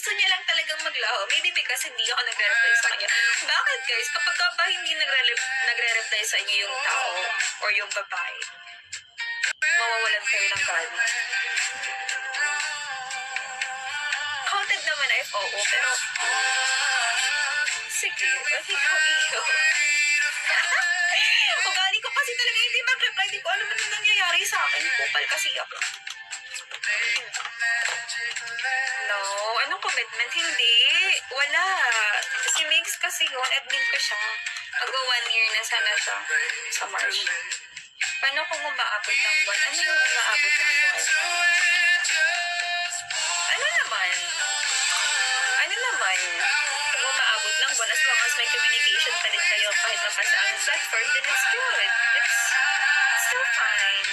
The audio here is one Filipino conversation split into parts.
gusto niya lang talagang maglaho. Maybe because hindi ako nagre-reply sa kanya. Bakit guys? Kapag ka ba hindi nagre-reply sa inyo yung tao or yung babae, mawawalan kayo ng gana? Counted naman ay oo, pero sige, okay ko iyo. Ugali ko kasi talaga hindi mag-reply. Hindi ko alam ano nangyayari sa akin. Kupal kasi ako. No, anong commitment? Hindi. Wala. Si Mix kasi yun, admin ko siya. Mag-1 year na sana siya sa March. Paano kung umaabot ng buwan? Ano yung umaabot ng buwan? Ano naman? Ano naman? Kung umaabot ng buwan, as long as may communication pa rin kayo kahit na pa sa ang platform, then it's good. It's still fine.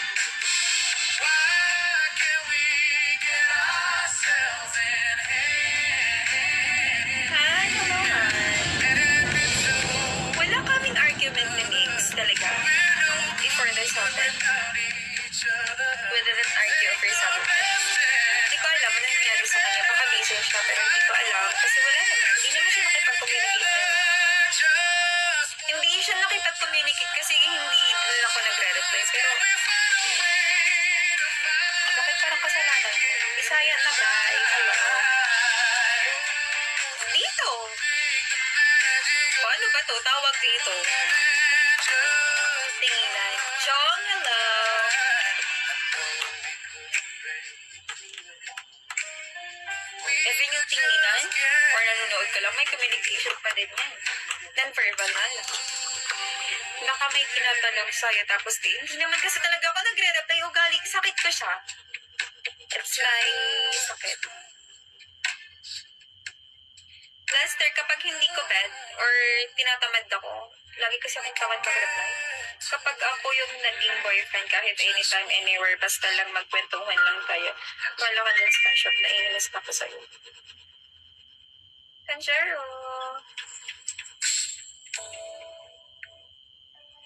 Wala kaming argument ni Mix talaga. Before this happened. We didn't argue over something. Hindi ko alam ano nangyari sa kanya. Baka busy siya, pero hindi ko alam. Kasi wala naman. Hindi naman siya nakipag-communicate. Hindi siya nakipag-communicate kasi hindi din ako nagre-reply. Pero, bakit parang kasalanan ko? Bisaya na ba? Hello? Dito. O ano ba to? Tawag dito. Tinginan. Chong, hello. Even yung tinginan or nanonood ka lang, may communication pa din yan. Non-verbal na lang. Baka may tinatanong sa'yo tapos hindi naman kasi talaga ako nagre-reply. Ugali, sakit ko siya. It's like, sakit. Lester, kapag hindi ko bed or tinatamad ako, lagi kasi akong tamad mag-reply. Kapag ako yung naging boyfriend kahit anytime, anywhere, basta lang magkwentuhan lang tayo. Wala ka dyan sa shop na inilis na ko sa'yo. Tanjero.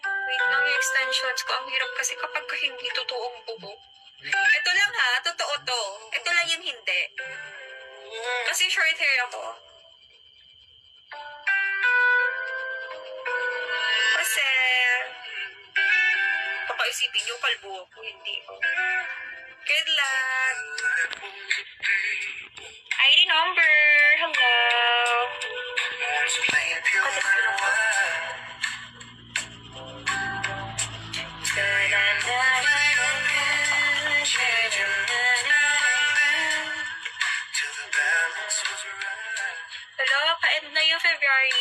Wait lang yung extensions ko. Ang hirap kasi kapag hindi totoong bubo. Ito lang ha, totoo to. Ito lang yung hindi. Kasi short hair ako. Kasi, baka isipin yung kalbo ako, hindi ko. Good luck! ID number! Hello! Katik ko lang ako. Hello, ka-end na yung February.